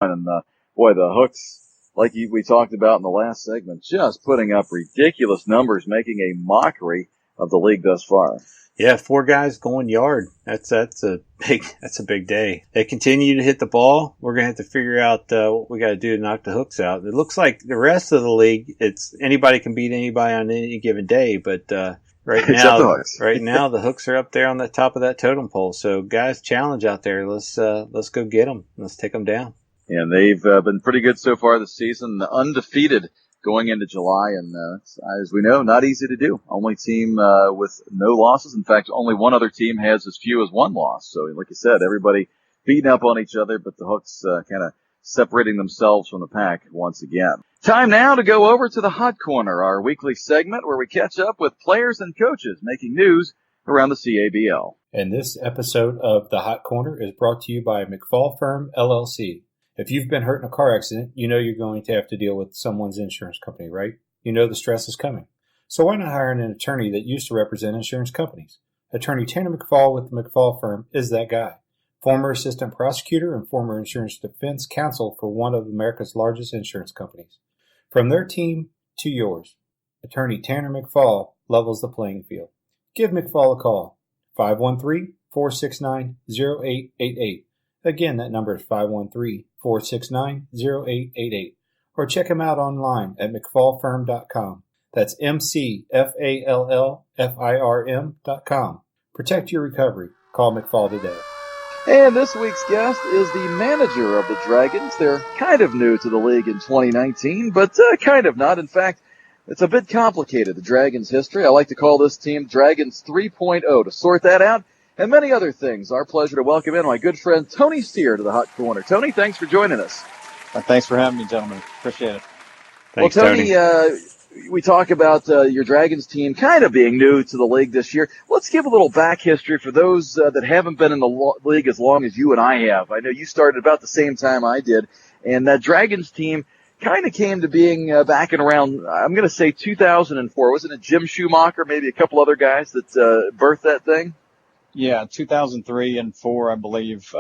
And boy, the Hooks, like we talked about in the last segment, just putting up ridiculous numbers, making a mockery of the league thus far. Yeah, 4 guys going yard. That's a big day. They continue to hit the ball. We're gonna have to figure out what we got to do to knock the Hooks out. It looks like the rest of the league, it's anybody can beat anybody on any given day, but right now the Hooks are up there on the top of that totem pole. So guys, challenge out there. Let's go get them. Let's take them down. And they've been pretty good so far this season, undefeated going into July, and as we know, not easy to do. Only team with no losses. In fact, only one other team has as few as 1 loss. So, like you said, everybody beating up on each other, but the Hooks kind of separating themselves from the pack once again. Time now to go over to the Hot Corner, our weekly segment where we catch up with players and coaches making news around the CABL. And this episode of the Hot Corner is brought to you by McFall Firm, LLC. If you've been hurt in a car accident, you know you're going to have to deal with someone's insurance company, right? You know the stress is coming. So why not hire an attorney that used to represent insurance companies? Attorney Tanner McFall with the McFall Firm is that guy. Former assistant prosecutor and former insurance defense counsel for one of America's largest insurance companies. From their team to yours, Attorney Tanner McFall levels the playing field. Give McFall a call, 513-469-0888. Again, that number is 513-469-0888. Or check him out online at McFallFirm.com. That's McFallFirm.com. Protect your recovery. Call McFall today. And this week's guest is the manager of the Dragons. They're kind of new to the league in 2019, but kind of not. In fact, it's a bit complicated, the Dragons' history. I like to call this team Dragons 3.0. To sort that out, and many other things. Our pleasure to welcome in my good friend Tony Steer to the Hot Corner. Tony, thanks for joining us. Thanks for having me, gentlemen. Appreciate it. Thanks, well, Tony, we talk about your Dragons team kind of being new to the league this year. Let's give a little back history for those that haven't been in the league as long as you and I have. I know you started about the same time I did, and that Dragons team kind of came to being back in around, I'm going to say 2004. Wasn't it Jim Schumacher, maybe a couple other guys that birthed that thing? Yeah, 2003 and 4, I believe,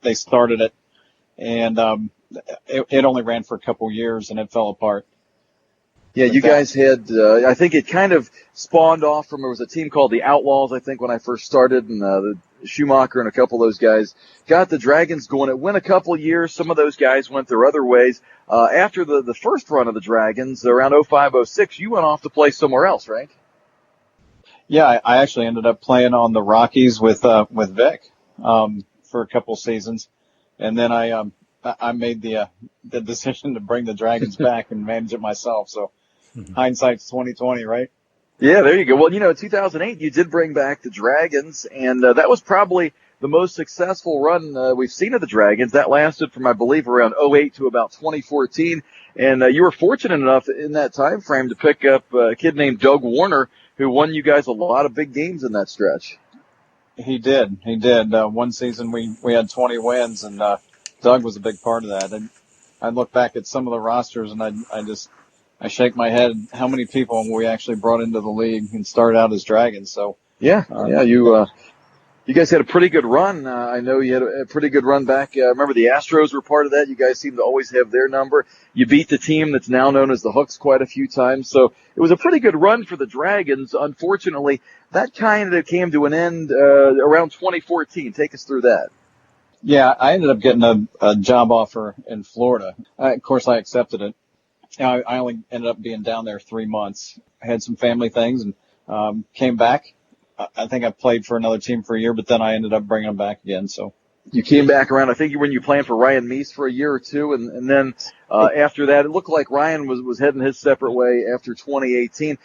they started it, and it only ran for a couple years, and it fell apart. Yeah, you guys had, I think it kind of spawned off from, there was a team called the Outlaws, I think, when I first started, and the Schumacher and a couple of those guys got the Dragons going. It went a couple of years. Some of those guys went their other ways. After the first run of the Dragons, around 05-06, you went off to play somewhere else, right? Yeah, I actually ended up playing on the Rockies with Vic for a couple seasons, and then I made the decision to bring the Dragons back and manage it myself. So hindsight's 20/20, right? Yeah, there you go. Well, in 2008 you did bring back the Dragons, and that was probably the most successful run we've seen of the Dragons. That lasted from, I believe, around 08 to about 2014, and you were fortunate enough in that time frame to pick up a kid named Doug Warner, who won you guys a lot of big games in that stretch. He did. One season we had 20 wins, and Doug was a big part of that. And I look back at some of the rosters, and I shake my head how many people we actually brought into the league and started out as Dragons. So you guys had a pretty good run. I know you had a pretty good run back. Remember the Astros were part of that. You guys seem to always have their number. You beat the team that's now known as the Hooks quite a few times. So it was a pretty good run for the Dragons. Unfortunately, that kind of came to an end around 2014. Take us through that. Yeah, I ended up getting a job offer in Florida. Of course, I accepted it. I only ended up being down there 3 months. I had some family things and came back. I think I played for another team for a year, but then I ended up bringing them back again. So you came back around. I think when you playing for Ryan Meese for a year or two, and then after that, it looked like Ryan was heading his separate way after 2018.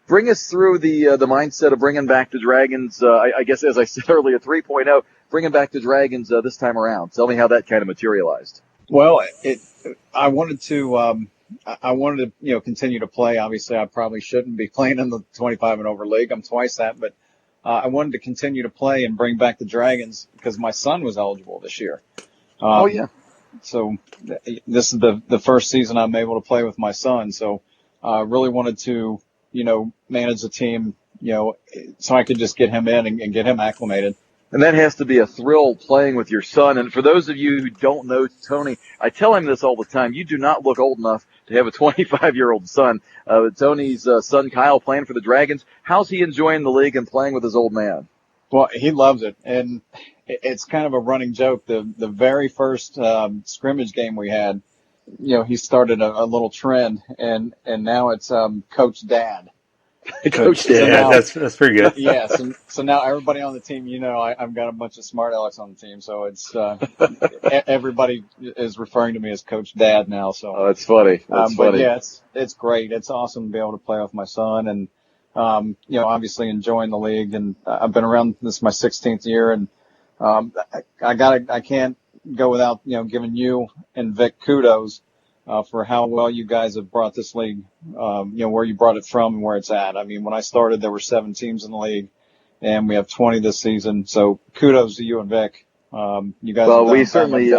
Bring us through the mindset of bringing back the Dragons. I guess, as I said earlier, 3.0, bringing back the Dragons this time around. Tell me how that kind of materialized. Well, I wanted to continue to play. Obviously, I probably shouldn't be playing in the 25 and over league. I'm twice that, but I wanted to continue to play and bring back the Dragons because my son was eligible this year. So this is the first season I'm able to play with my son. So I really wanted to, manage the team, so I could just get him in and get him acclimated. And that has to be a thrill playing with your son. And for those of you who don't know Tony, I tell him this all the time. You do not look old enough to have a 25-year-old son. Tony's son, Kyle, playing for the Dragons. How's he enjoying the league and playing with his old man? Well, he loves it. And it's kind of a running joke. The very first scrimmage game we had, he started a little trend, and now it's Coach Dad. Coach Dad. Yeah, that's pretty good. Yes. Yeah, so now everybody on the team, I've got a bunch of smart Alex on the team. So it's everybody is referring to me as Coach Dad now. So that's funny. That's but funny. Yeah, it's great. It's awesome to be able to play with my son, and obviously enjoying the league. And I've been around. This is my 16th year, and I can't go without giving you and Vic kudos for how well you guys have brought this league, where you brought it from and where it's at. I mean, when I started, there were 7 teams in the league, and we have 20 this season. So kudos to you and Vic. You guys. Well, we certainly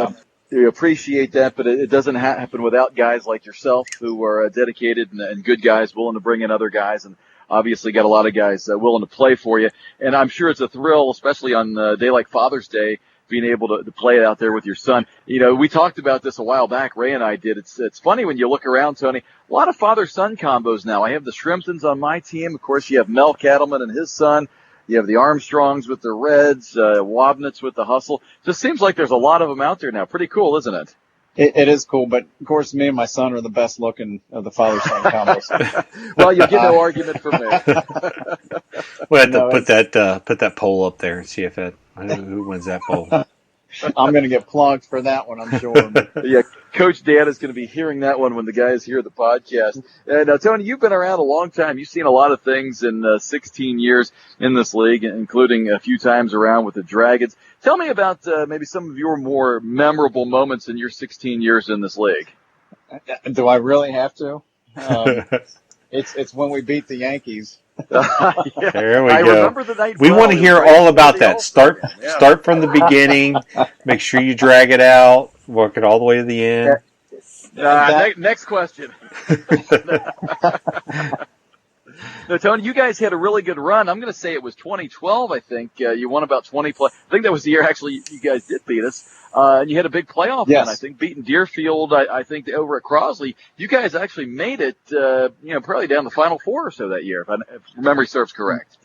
we appreciate that, but it doesn't happen without guys like yourself who are dedicated and good guys, willing to bring in other guys, and obviously got a lot of guys willing to play for you. And I'm sure it's a thrill, especially on a day like Father's Day, being able to play it out there with your son. We talked about this a while back. Ray and I did. It's funny when you look around, Tony. A lot of father-son combos now. I have the Shrimptons on my team. Of course, you have Mel Cattleman and his son. You have the Armstrongs with the Reds, Wabnitz with the Hustle. Just seems like there's a lot of them out there now. Pretty cool, isn't it? It is cool, but of course, me and my son are the best looking of the father-son combos. Well, you get no argument from me. We'll have to put that poll up there and see if who wins that poll. I'm going to get plugged for that one, I'm sure. Yeah, Coach Dan is going to be hearing that one when the guys hear the podcast. And Tony, you've been around a long time. You've seen a lot of things in 16 years in this league, including a few times around with the Dragons. Tell me about maybe some of your more memorable moments in your 16 years in this league. Do I really have to? It's when we beat the Yankees. Yeah. There we I go. remember the night. We want to hear all about that. Start from the beginning. Make sure you drag it out. Work it all the way to the end. Next question. No, Tony, you guys had a really good run. I'm going to say it was 2012, I think. You won about 20 play. I think that was the year, actually, you guys did beat us. And you had a big playoff yes. run, I think, beating Deerfield, I think, over at Crosley. You guys actually made it, probably down the Final Four or so that year, if memory serves correct.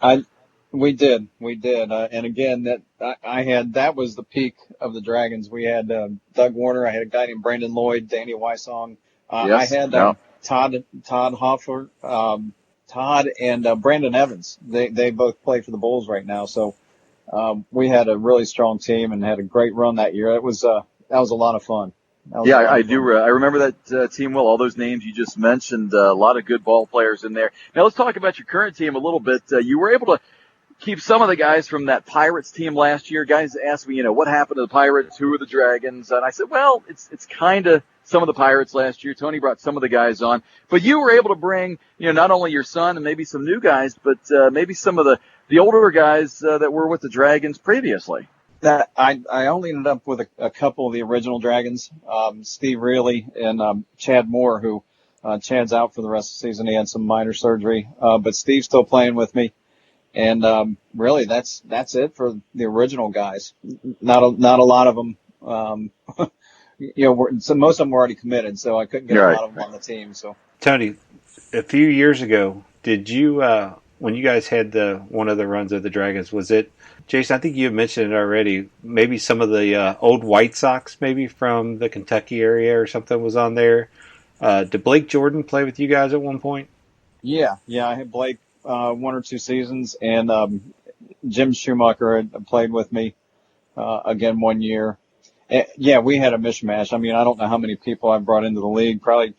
We did. And again, that was the peak of the Dragons. We had Doug Warner. I had a guy named Brandon Lloyd, Danny Weissong. Yes, I had Todd Hoffler, Todd and Brandon Evans. They both play for the Bulls right now. So we had a really strong team and had a great run that year. That was a lot of fun. Yeah, I do. I remember that team well. All those names you just mentioned, a lot of good ball players in there. Now let's talk about your current team a little bit. You were able to keep some of the guys from that Pirates team last year. Guys asked me, what happened to the Pirates? Who are the Dragons? And I said, well, it's kind of some of the Pirates last year. Tony brought some of the guys on, but you were able to bring, not only your son and maybe some new guys, but maybe some of the older guys that were with the Dragons previously. I only ended up with a couple of the original Dragons, Steve Reilly and Chad Moore, who Chad's out for the rest of the season. He had some minor surgery, but Steve's still playing with me. And really, that's it for the original guys. Not a lot of them. So most of them were already committed, so I couldn't get a lot of them on the team. So Tony, a few years ago, did you when you guys had one of the runs of the Dragons, was it, Jason? I think you mentioned it already. Maybe some of the old White Sox, maybe from the Kentucky area or something, was on there. Did Blake Jordan play with you guys at one point? Yeah, I had Blake 1 or 2 seasons, and Jim Schumacher had played with me again 1 year. Yeah, we had a mishmash. I mean, I don't know how many people I brought into the league, probably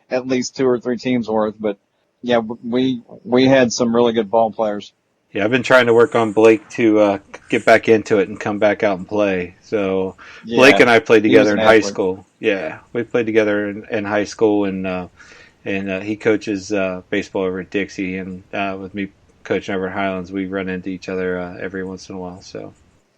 at least 2 or 3 teams worth, but yeah, we had some really good ball players. Yeah, I've been trying to work on Blake to get back into it and come back out and play. So yeah, Blake and I played together in high school. Yeah, we played together in high school, and he coaches baseball over at Dixie, and with me coaching over at Highlands, we run into each other every once in a while. So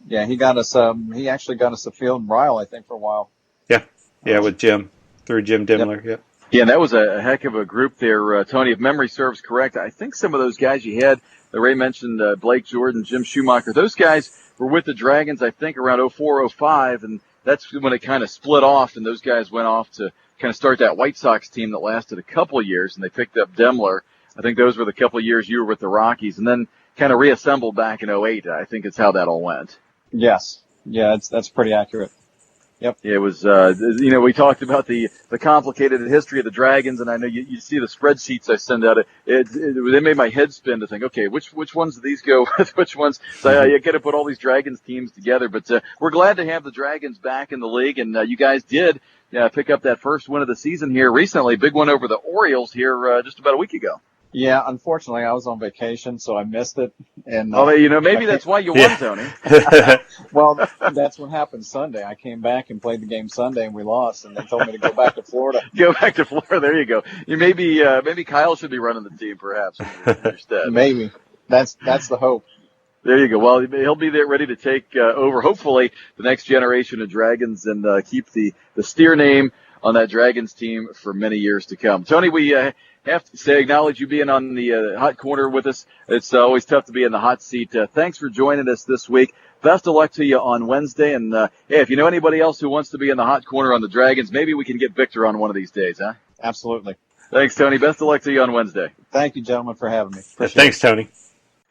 yeah, he got us. He actually got us a field in Ryle, I think, for a while. Yeah, with Jim, through Jim Dimmler. Yep. Yeah, and that was a heck of a group there, Tony. If memory serves correct, I think some of those guys you had, Ray mentioned Blake Jordan, Jim Schumacher, those guys were with the Dragons, I think, around 04, 05, and that's when it kind of split off, and those guys went off to kind of start that White Sox team that lasted a couple of years, and they picked up Demler. I think those were the couple of years you were with the Rockies, and then kind of reassembled back in 08. I think it's how that all went. Yes. Yeah, that's pretty accurate. Yep. It was, we talked about the complicated history of the Dragons, and I know you see the spreadsheets I send out. They made my head spin to think, okay, which ones do these go with? Which ones? So you got to put all these Dragons teams together. But we're glad to have the Dragons back in the league, and you guys did pick up that first win of the season here recently. Big one over the Orioles here just about a week ago. Yeah, unfortunately, I was on vacation, so I missed it. And maybe that's why you won, Tony. Well, that's what happened Sunday. I came back and played the game Sunday, and we lost, and they told me to go back to Florida. Go back to Florida. There you go. Maybe Kyle should be running the team, perhaps, instead. Maybe. That's the hope. There you go. Well, he'll be there ready to take over, hopefully, the next generation of Dragons and keep the Steer name on that Dragons team for many years to come. Tony, we have to acknowledge you being on the hot corner with us. It's always tough to be in the hot seat. Thanks for joining us this week. Best of luck to you on Wednesday. And hey, if you know anybody else who wants to be in the hot corner on the Dragons, maybe we can get Victor on one of these days, huh? Absolutely. Thanks, Tony. Best of luck to you on Wednesday. Thank you, gentlemen, for having me. Thanks, Tony.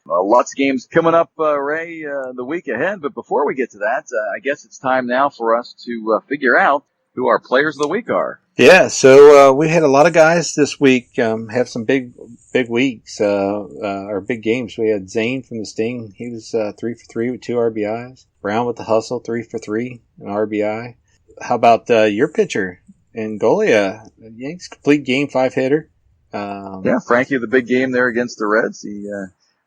Lots of games coming up, Ray, the week ahead. But before we get to that, I guess it's time now for us to figure out who our players of the week are. Yeah, so we had a lot of guys this week have some big weeks or big games. We had Zane from the Sting. He was 3 for 3 with 2 RBIs. Brown with the Hustle, 3 for 3, an RBI. How about your pitcher, Angolia? Yanks complete game 5 hitter. Yeah, Frankie, the big game there against the Reds. He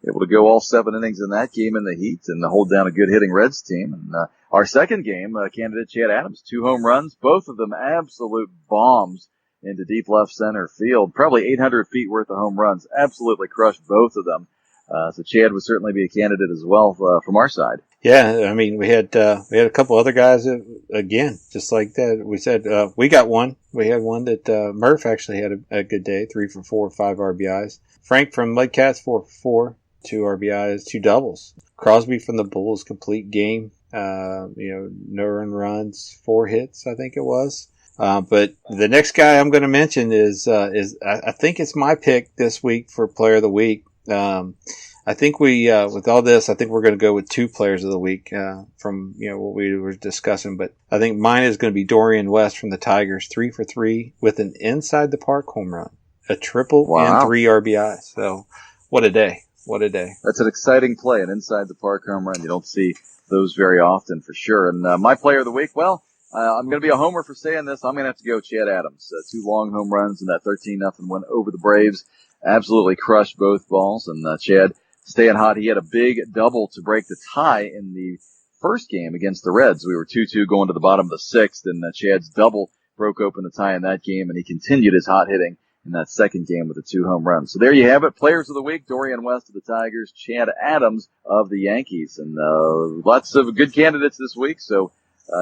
able to go all 7 innings in that game in the heat and hold down a good hitting Reds team. And our second game, candidate Chad Adams, 2 home runs, both of them absolute bombs into deep left center field. Probably 800 feet worth of home runs. Absolutely crushed both of them. So Chad would certainly be a candidate as well from our side. Yeah, I mean, we had a couple other guys again, just like that. We said we got one. We had one that Murph actually had a good day, 3 for 4, 5 RBIs. Frank from Mudcats, 4 for 4, 2 RBIs, 2 doubles. Crosby from the Bulls, complete game. No earned runs, 4 hits, I think it was. But the next guy I'm going to mention is I think it's my pick this week for Player of the Week. I think with all this, I think we're going to go with 2 players of the week, from, what we were discussing. But I think mine is going to be Dorian West from the Tigers, 3 for 3 with an inside the park home run, a triple and 3 RBIs. So what a day. What a day. That's an exciting play, an inside the park home run. You don't see those very often for sure. And my player of the week, well, I'm going to be a homer for saying this. I'm going to have to go Chad Adams. 2 long home runs in that 13-0 win over the Braves. Absolutely crushed both balls. And Chad staying hot. He had a big double to break the tie in the first game against the Reds. We were 2-2 going to the bottom of the 6th, and Chad's double broke open the tie in that game, and he continued his hot hitting in that second game with the 2 home runs. So there you have it. Players of the week, Dorian West of the Tigers, Chad Adams of the Yankees. And lots of good candidates this week, so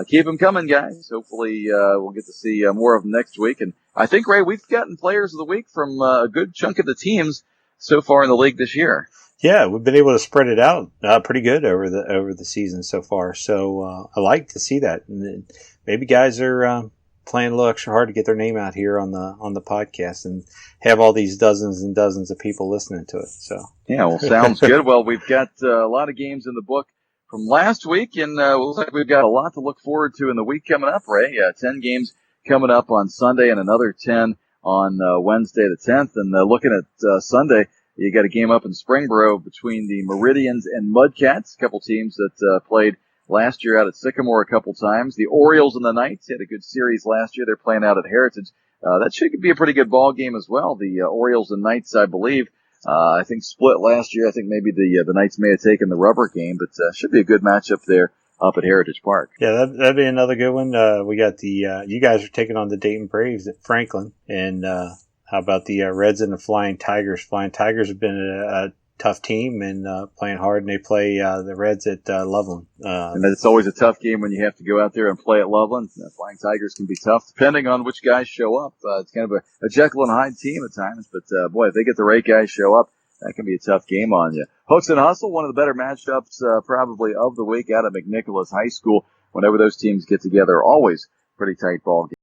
keep them coming, guys. Hopefully we'll get to see more of them next week. And I think, Ray, we've gotten players of the week from a good chunk of the teams so far in the league this year. Yeah, we've been able to spread it out pretty good over the season so far. So I like to see that. And maybe guys are playing a little extra hard to get their name out here on the podcast and have all these dozens and dozens of people listening to it. So yeah, well, sounds good. Well, we've got a lot of games in the book from last week, and looks like we've got a lot to look forward to in the week coming up, Ray. 10 games coming up on Sunday and another 10 on Wednesday the 10th. And looking at Sunday, you got a game up in Springboro between the Meridians and Mudcats, a couple teams that played last year out at Sycamore a couple times. The Orioles and the Knights had a good series last year. They're playing out at Heritage. That should be a pretty good ball game as well. The Orioles and Knights, I believe, I think split last year. I think maybe the Knights may have taken the rubber game, but should be a good matchup there up at Heritage Park. Yeah, that'd be another good one. We got the you guys are taking on the Dayton Braves at Franklin, and how about the Reds and the Flying Tigers? Flying Tigers have been a tough team and playing hard, and they play the Reds at Loveland. And it's always a tough game when you have to go out there and play at Loveland. Flying Tigers can be tough depending on which guys show up. It's kind of a Jekyll and Hyde team at times, but boy, if they get the right guys show up, that can be a tough game on you. Hooks and Hustle, one of the better matchups probably of the week out of McNicholas High School. Whenever those teams get together, always pretty tight ball game.